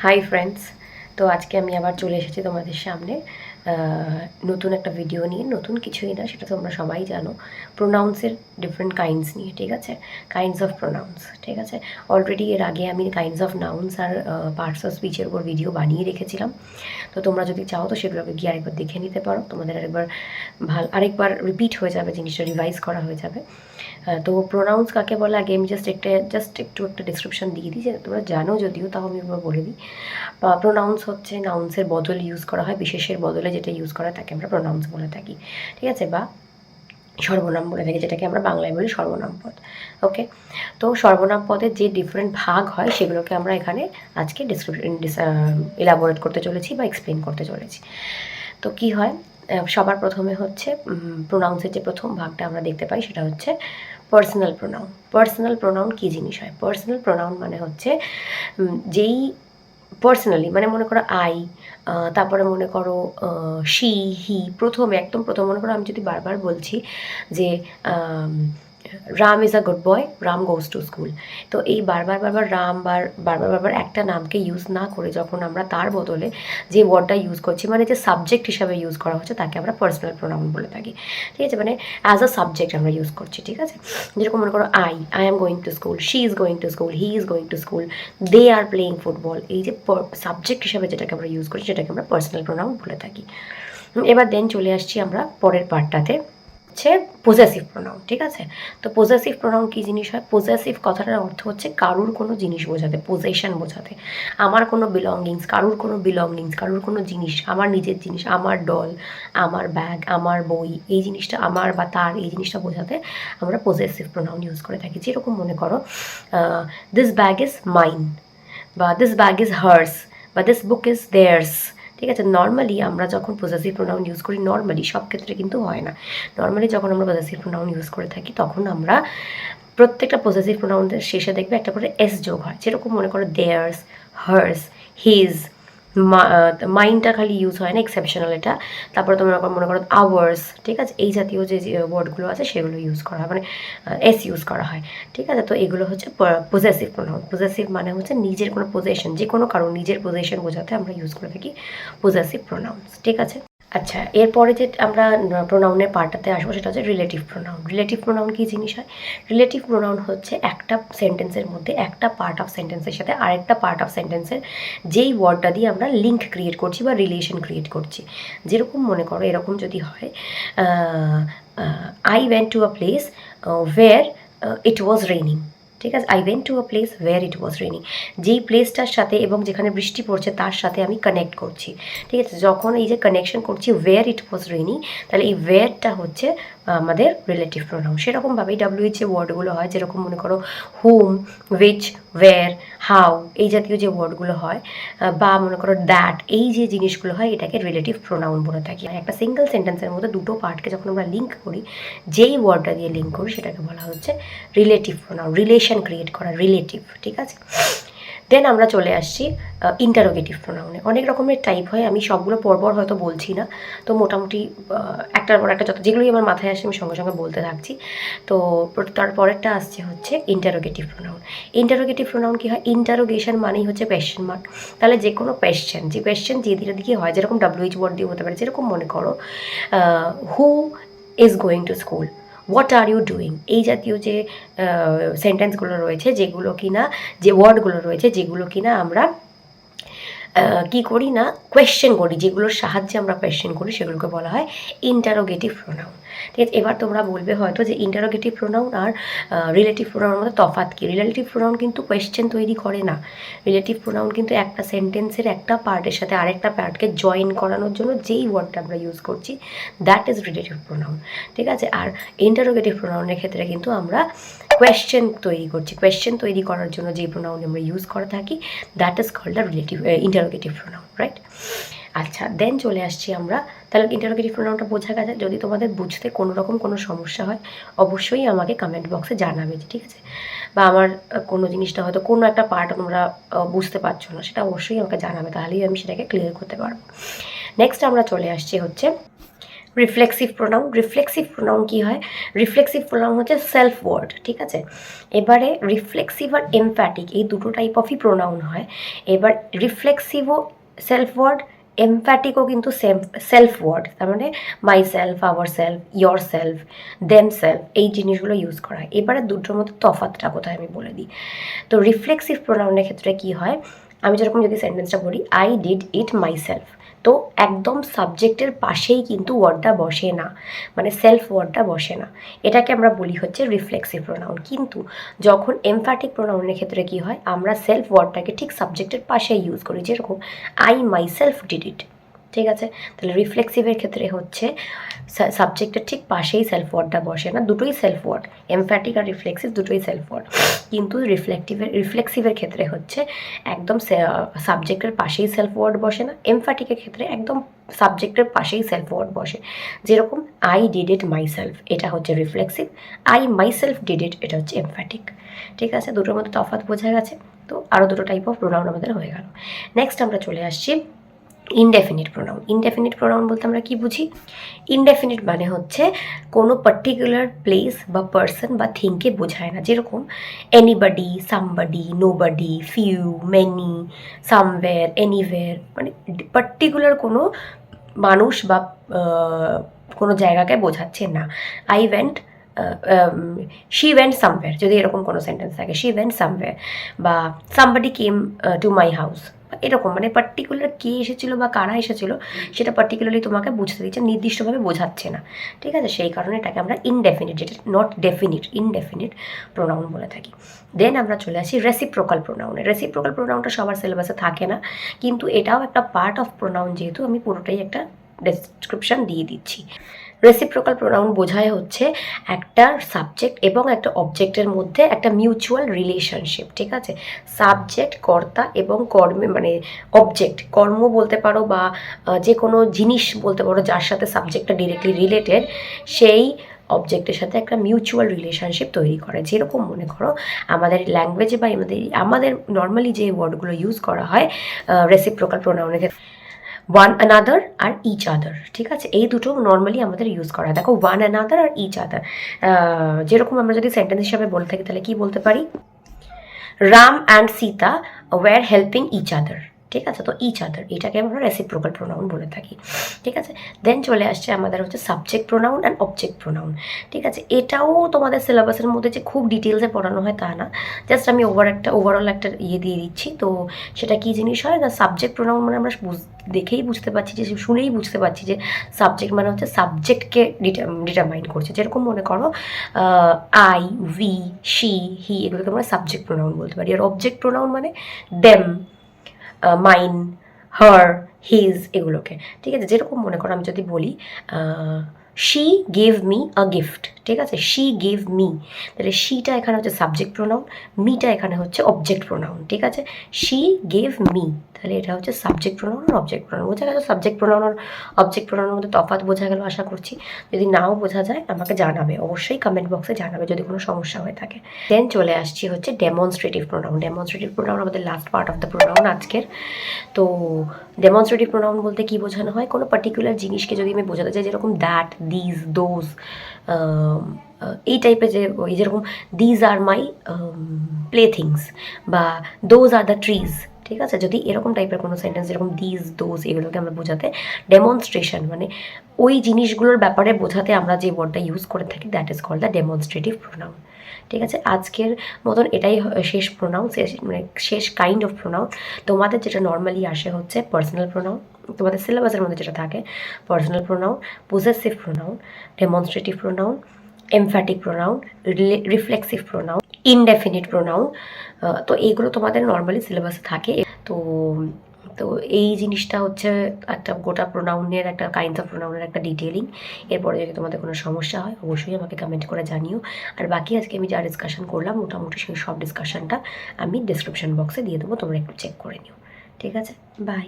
Hi friends, তো আজকে আমি আবার চলে এসেছি তোমাদের সামনে নতুন একটা ভিডিও নিয়ে। নতুন কিছুই না, সেটা তোমরা সবাই জানো, প্রোনাউন্সের ডিফারেন্ট কাইন্ডস নিয়ে। ঠিক আছে, কাইন্ডস অফ প্রোনাউন্স। ঠিক আছে, অলরেডি এর আগে আমি কাইন্ডস অফ নাউন্স আর পার্টস অফ স্পিচের উপর ভিডিও বানিয়ে রেখেছিলাম। তো তোমরা যদি চাও তো সেগুলোকে গিয়ে আরেকবার দেখে নিতে পারো। তোমাদের আরেকবার রিপিট হয়ে যাবে, জিনিসটা রিভাইজ করা হয়ে যাবে। তো প্রোনাউন্স কাকে বলে আগে আমি একটু একটা ডিসক্রিপশন দিয়ে দিই, যে তোমরা জানো যদিও, তাও আমি এবার বলে দিই। প্রোনাউন্স হচ্ছে নাউন্সের বদলে ইউজ করা হয়, বিশেষের বদলে যেটা ইউজ করা তাকে আমরা প্রোনাউন্স বলে থাকি। ঠিক আছে, বা সর্বনাম বলে থাকি, যেটাকে আমরা বাংলায় বলি সর্বনাম পদ। ওকে, তো সর্বনাম পদের যে ডিফারেন্ট ভাগ হয় সেগুলোকে আমরা এখানে আজকে এলাবোরেট করতে চলেছি বা এক্সপ্লেন করতে চলেছি। তো কি হয়, সবার প্রথমে হচ্ছে প্রোনাউন্সের যে প্রথম ভাগটা আমরা দেখতে পাই সেটা হচ্ছে পার্সোনাল প্রোনাউন। পার্সোনাল প্রোনাউন কী জিনিস হয়? পার্সোনাল প্রোনাউন মানে হচ্ছে যেই পার্সোনালি, মানে মনে করো আই, তারপরে মনে করো শি, হি, একদম প্রথম মনে করো আমি যদি বারবার বলছি যে Ram is a good boy, Ram goes to school. তো এই বারবার একটা নামকে ইউজ না করে যখন আমরা তার বদলে যে ওয়ার্ডটা ইউজ করছি, মানে যে সাবজেক্ট হিসাবে ইউজ করা হচ্ছে, তাকে আমরা পার্সোনাল প্রোনাউন বলে থাকি। ঠিক আছে, মানে অ্যাজ আ সাবজেক্ট আমরা ইউজ করছি। ঠিক আছে, যেরকম মনে করো I am going to school, she is going to school, he is going to school, they are playing football. এই যে সাবজেক্ট হিসাবে যেটাকে আমরা ইউজ করি সেটাকে আমরা পার্সোনাল প্রোনাউন বলে থাকি। এবার দেন চলে আসছি আমরা পরের পার্টটাতে, হচ্ছে পজেসিভ প্রোনাউন। ঠিক আছে, তো পজেসিভ প্রোনাউন কী জিনিস হয়? পজেসিভ কথাটার অর্থ হচ্ছে কারুর কোনো জিনিস বোঝাতে, পজেশন বোঝাতে। আমার কোনো বিলঙ্গিংস, কারুর কোনো জিনিস, আমার নিজের জিনিস, আমার ডল, আমার ব্যাগ, আমার বই, এই জিনিসটা আমার বা তার, এই জিনিসটা বোঝাতে আমরা পজেসিভ প্রোনাউন ইউজ করে থাকি। যেরকম মনে করো দিস ব্যাগ ইজ মাইন, বা দিস ব্যাগ ইজ হার্স, বা দিস বুক ইজ দেয়ার্স। ঠিক আছে, নর্মালি আমরা যখন পজেসিভ প্রোনাউন ইউজ করি, নর্মালি সব ক্ষেত্রে কিন্তু হয় না, নর্মালি যখন আমরা পজেসিভ প্রোনাউন ইউজ করে থাকি তখন আমরা প্রত্যেকটা পজেসিভ প্রোনাউনের শেষে দেখবে একটা করে এস যোগ হয়। যেরকম মনে করো দেয়ার্স, হার্স, হিজ, মাইন্ডটা খালি ইউজ হয় না, এক্সেপশনাল এটা। তারপরে তোমরা মনে করো আওয়ার্স। ঠিক আছে, এই জাতীয় যে ওয়ার্ডগুলো আছে সেগুলো ইউজ করা হয়, মানে এস ইউজ করা হয়। ঠিক আছে, তো এগুলো হচ্ছে পজেসিভ প্রোনাউন। পজেসিভ মানে হচ্ছে নিজের কোনো পজেশন, যে কোনো কারণ নিজের পজেশন বোঝাতে আমরা ইউজ করে থাকি পজেসিভ প্রোনাউন্স। ঠিক আছে, আচ্ছা, এরপরে যে আমরা প্রোনাউনের পার্টটাতে আসবো সেটা হচ্ছে রিলেটিভ প্রোনাউন। রিলেটিভ প্রোনাউন কী জিনিস হয়? রিলেটিভ প্রোনাউন হচ্ছে একটা সেন্টেন্সের মধ্যে একটা পার্ট অফ সেন্টেন্সের সাথে আরেকটা পার্ট অফ সেন্টেন্সের যেই ওয়ার্ডটা দিয়ে আমরা লিঙ্ক ক্রিয়েট করছি বা রিলেশন ক্রিয়েট করছি। যেরকম মনে করো এরকম যদি হয়, I went to a place where it was raining. ঠিক আছে, I went to a place where it was raining, যেই প্লেসটার সাথে এবং যেখানে বৃষ্টি পড়ছে তার সাথে আমি কানেক্ট করছি। ঠিক আছে, যখন এই যে কানেকশন করছি ওয়্যার ইট ওয়াজ রেইনিং, তাহলে এই ওয়্যারটা হচ্ছে আমাদের রিলেটিভ প্রোনাউন। সেরকমভাবেই ডাব্লিউএইচ যে ওয়ার্ডগুলো হয়, যেরকম মনে করো হুম, উইচ, ওয়্যার, হাউ, এই জাতীয় যে ওয়ার্ডগুলো হয়, বা মনে করো দ্যাট, এই যে জিনিসগুলো হয়, এটাকে রিলেটিভ প্রোনাউন বলে থাকি। একটা সিঙ্গেল সেন্টেন্সের মধ্যে দুটো পার্টকে যখন আমরা লিঙ্ক করি, যেই ওয়ার্ডটা দিয়ে লিঙ্ক করি সেটাকে বলা হচ্ছে রিলেটিভ প্রোনাউন, রিলেশন ক্রিয়েট করা, রিলেটিভ। ঠিক আছে, দেন আমরা চলে আসছি ইন্টারোগেটিভ প্রোনাউনে। অনেক রকমের টাইপ হয়, আমি সবগুলো পরপর হয়তো বলছি না, তো মোটামুটি একটার পর একটা যেগুলোই আমার মাথায় আসে আমি সঙ্গে সঙ্গে বলতে থাকছি। তো তারপরেরটা আসছে হচ্ছে ইন্টারোগেটিভ প্রোনাউন। ইন্টারোগেটিভ প্রোনাউন কী হয়? ইন্টারোগেশন মানেই হচ্ছে কোয়েশ্চেন মার্ক। তাহলে যে কোনো কোয়েশ্চেন, যে কোয়েশ্চেন যে দিকে হয়, যেরকম ডাব্লিউএইচ ওয়ার্ড দিয়ে হতে পারে। যেরকম মনে করো who is going to school, what are you doing, এই জাতীয় যে সেন্টেন্সগুলো রয়েছে, যেগুলো কিনা, যে ওয়ার্ডগুলো রয়েছে যেগুলো কিনা আমরা কী করি না, কোয়েশ্চেন করি, যেগুলোর সাহায্যে আমরা কোয়েশ্চেন করি সেগুলোকে বলা হয় ইন্টারোগেটিভ প্রোনাউন। ঠিক আছে, এবার তোমরা বলবে হয়তো যে ইন্টারোগেটিভ প্রোনাউন আর রিলেটিভ প্রোনাউনের মধ্যে তফাৎ কী? রিলেটিভ প্রোনাউন কিন্তু কোয়েশ্চেন তৈরি করে না। রিলেটিভ প্রোনাউন কিন্তু একটা সেন্টেন্সের একটা পার্টের সাথে আরেকটা পার্টকে জয়েন করানোর জন্য যেই ওয়ার্ডটা আমরা ইউজ করছি, দ্যাট ইজ রিলেটিভ প্রোনাউন। ঠিক আছে, আর ইন্টারোগেটিভ প্রোনাউনের ক্ষেত্রে কিন্তু আমরা কোয়েশ্চেন তৈরি করছি। কোয়েশ্চেন তৈরি করার জন্য যে প্রোনাউন আমরা ইউজ করে থাকি, that is called the interrogative pronoun, right? আচ্ছা, দেন চলে আসছি আমরা, তাহলে ইন্টারোগেটিভ প্রোনাউনটা বোঝা গেছে। যদি তোমাদের বুঝতে কোনো রকম কোনো সমস্যা হয় অবশ্যই আমাকে কমেন্ট বক্সে জানাবে, ঠিক আছে? বা আমার কোনো জিনিসটা হয়তো কোনো একটা পার্ট তোমরা বুঝতে পারছো না, সেটা অবশ্যই আমাকে জানাবে, তাহলেই আমি সেটাকে ক্লিয়ার করতে পারবো। নেক্সট আমরা চলে আসছি হচ্ছে রিফ্লেক্সিভ প্রোনাউন কী হয়? রিফ্লেক্সিভ প্রোনাউন হচ্ছে সেলফ ওয়ার্ড, ঠিক আছে? এবারে রিফ্লেক্সিভ আর এমফ্যাটিক এই দুটো টাইপ অফই প্রোনাউন হয়। এবার রিফ্লেক্সিভও সেলফ ওয়ার্ড, এমফ্যাটিকও কিন্তু সেলফ ওয়ার্ড, তার মানে my self, our self, your self, them self, এই জিনিসগুলো ইউজ করা হয়। এবারে দুটোর মধ্যে তফাৎটা কোথায় আমি বলে দিই। তো রিফ্লেক্সিভ প্রোনাউনের ক্ষেত্রে কী হয়, আমি যেরকম যদি সেন্টেন্সটা বলি I did it my self, তো একদম সাবজেক্টের পাশেই কিন্তু ওয়ার্ডটা বসে না, মানে সেলফ ওয়ার্ডটা বসে না, এটাকে আমরা বলি হচ্ছে রিফ্লেক্সিভ প্রোনাউন। কিন্তু যখন এমফ্যাটিক প্রোনাউনের ক্ষেত্রে কী হয়, আমরা সেলফ ওয়ার্ডটাকে ঠিক সাবজেক্টের পাশে ইউজ করি, যেরকম I my self did it, ঠিক আছে? তাহলে রিফ্লেক্সিভের ক্ষেত্রে হচ্ছে সাবজেক্টের ঠিক পাশেই সেলফ ওয়ার্ডটা বসে না, দুটোই সেলফ ওয়ার্ড, এমফ্যাটিক আর রিফ্লেক্সিভ দুটোই সেলফ ওয়ার্ড। কিন্তু রিফ্লেক্সিভের ক্ষেত্রে হচ্ছে একদম সাবজেক্টের পাশেই সেলফ ওয়ার্ড বসে না, এমফ্যাটিকের ক্ষেত্রে একদম সাবজেক্টের পাশেই সেলফ ওয়ার্ড বসে, যেরকম I did it my self, এটা হচ্ছে reflexive, I my self did it, এটা হচ্ছে এমফ্যাটিক, ঠিক আছে? দুটোর মধ্যে তফাৎ বোঝা গেছে। তো আরও দুটো টাইপ অফ প্রোনাউন আমাদের হয়ে গেল। নেক্সট আমরা চলে আসছি ইনডেফিনিট প্রোনাউন। ইনডেফিনিট প্রোনাউন বলতে আমরা কি বুঝি? ইনডেফিনিট মানে হচ্ছে কোনো পার্টিকুলার প্লেস বা পার্সন বা থিংকে বোঝায় না, যেরকম anybody, somebody, nobody, few, many, somewhere, anywhere, মানে পার্টিকুলার কোনো মানুষ বা কোনো জায়গাকে বোঝাচ্ছে না। I went, she went somewhere, যদি এরকম কোনো সেন্টেন্স থাকে, শি ওয়েন্ট সামওয়্যার, বা somebody came to my house, এরকম মানে পার্টিকুলার কে এসেছিলো বা কারা এসেছিলো সেটা পার্টিকুলারলি তোমাকে বুঝতে দিচ্ছে, নির্দিষ্টভাবে বোঝাচ্ছে না, ঠিক আছে? সেই কারণে এটাকে আমরা ইনডেফিনিট, যেটা নট ডেফিনিট, ইনডেফিনিট প্রোনাউন বলে থাকি। দেন আমরা চলে আসি রেসিপ্রোকাল প্রোনাউনে। রেসিপ্রোকাল প্রোনাউনটা সবার সিলেবাসে থাকে না, কিন্তু এটাও একটা পার্ট অফ প্রোনাউন, যেহেতু আমি পুরোটাই একটা ডেসক্রিপশন দিয়ে দিচ্ছি। রেসিপ্রোকাল প্রোনাউন বোঝায় হচ্ছে একটা সাবজেক্ট এবং একটা অবজেক্টের মধ্যে একটা মিউচুয়াল রিলেশনশিপ, ঠিক আছে? সাবজেক্ট, কর্তা এবং কর্মে, মানে অবজেক্ট, কর্ম বলতে পারো বা যে কোনো জিনিস বলতে পারো যার সাথে সাবজেক্টটা ডিরেক্টলি রিলেটেড, সেই অবজেক্টের সাথে একটা মিউচুয়াল রিলেশনশিপ তৈরি করে। যেরকম মনে করো আমাদের ল্যাঙ্গুয়েজে বা আমাদের নর্মালি যে ওয়ার্ডগুলো ইউজ করা হয় রেসিপ্রোকাল প্রোনাউনের ক্ষেত্রে, ওয়ান অ্যানাদার আর ইচ আদার, ঠিক আছে? এই দুটো নর্মালি আমাদের ইউজ করা হয়। দেখো, ওয়ান অ্যানাদার আর ইচ আদার, যেরকম আমরা যদি সেন্টেন্স হিসাবে বলে থাকি তাহলে কি বলতে পারি? Ram and Sita were helping each other, ঠিক আছে? তো ইচ আদার, এটাকে আমরা রেসিপ্রোকাল প্রোনাউন বলে থাকি, ঠিক আছে? দেন চলে আসছে আমাদের হচ্ছে subject pronoun and object pronoun, ঠিক আছে? এটাও তোমাদের সিলেবাসের মধ্যে যে খুব ডিটেলসে পড়ানো হয় তা না, জাস্ট আমি ওভারঅল একটা ইয়ে দিয়ে দিচ্ছি। তো সেটা কী জিনিস হয় না, সাবজেক্ট প্রোনাউন মানে আমরা দেখেই বুঝতে পারছি, যে শুনেই বুঝতে পারছি যে সাবজেক্ট মানে হচ্ছে সাবজেক্টকে ডিটারমাইন করছে। যেরকম মনে করো আই, উই, শি, হি, এগুলোকে আমরা সাবজেক্ট প্রোনাউন বলতে পারি। আর অবজেক্ট প্রোনাউন মানে দেম, মাইন, হার, হিজ, এগুলোকে, ঠিক আছে? যেরকম মনে করো আমি যদি বলি she gave me a gift, ঠিক আছে? শি গেভ মি, তাহলে শিটা এখানে হচ্ছে সাবজেক্ট প্রোনাউন, মিটা এখানে হচ্ছে অবজেক্ট প্রোনাউন, ঠিক আছে? শি গেভ মি, তাহলে এটা হচ্ছে সাবজেক্ট প্রোনাউন আর অবজেক্ট প্রোনাউন। বোঝা গেল সাবজেক্ট প্রোনাউন আর অবজেক্ট প্রোনাউনের মধ্যে তফাৎ বোঝা গেল আশা করছি। যদি নাও বোঝা যায় আমাকে জানাবে, অবশ্যই কমেন্ট বক্সে জানাবে যদি কোনো সমস্যা হয়ে থাকে। দেন চলে আসছি হচ্ছে ডেমনস্ট্রেটিভ প্রোনাউন। ডেমনস্ট্রেটিভ প্রোনাউন আমাদের last part of the pronoun আজকের। তো ডেমনস্ট্রেটিভ প্রোনাউন বলতে কী বোঝানো হয়, কোনো পার্টিকুলার জিনিসকে যদি আমি বোঝাতে চাই, যেরকম দ্যাট, দিস, দোজ, এই টাইপের, যে ওই যেরকম these are my play things বা দোজ আর দ্য ট্রিজ, ঠিক আছে? যদি এরকম টাইপের কোনো সেন্টেন্স, যেরকম দিজ, দোজ, এগুলোকে আমরা বোঝাতে ডেমনস্ট্রেশন, মানে ওই জিনিসগুলোর ব্যাপারে বোঝাতে আমরা যে ওয়ার্ডটা ইউজ করে থাকি, that is called the demonstrative pronoun, ঠিক আছে? আজকের মতন এটাই শেষ প্রোনাউন, মানে শেষ কাইন্ড অফ প্রোনাউন। তোমাদের যেটা নর্মালি আসে হচ্ছে পার্সোনাল প্রোনাউন, তোমাদের সিলেবাসের মধ্যে যেটা থাকে personal pronoun, possessive pronoun, demonstrative pronoun, emphatic pronoun, reflexive pronoun, indefinite pronoun. তো এইগুলো তোমাদের নর্মালি সিলেবাসে থাকে। তো তো এই জিনিসটা হচ্ছে একটা গোটা প্রোনাউনের, একটা কাইন্ডস অফ প্রোনাউনের একটা ডিটেলিং। এরপরে যদি তোমাদের কোনো সমস্যা হয় অবশ্যই আমাকে কমেন্ট করে জানিও। আর বাকি আজকে আমি যা ডিসকাশন করলাম মোটামুটি সেই সব ডিসকাশনটা আমি ডিসক্রিপশন বক্সে দিয়ে দেবো, তোমরা একটু চেক করে নিও, ঠিক আছে? বাই।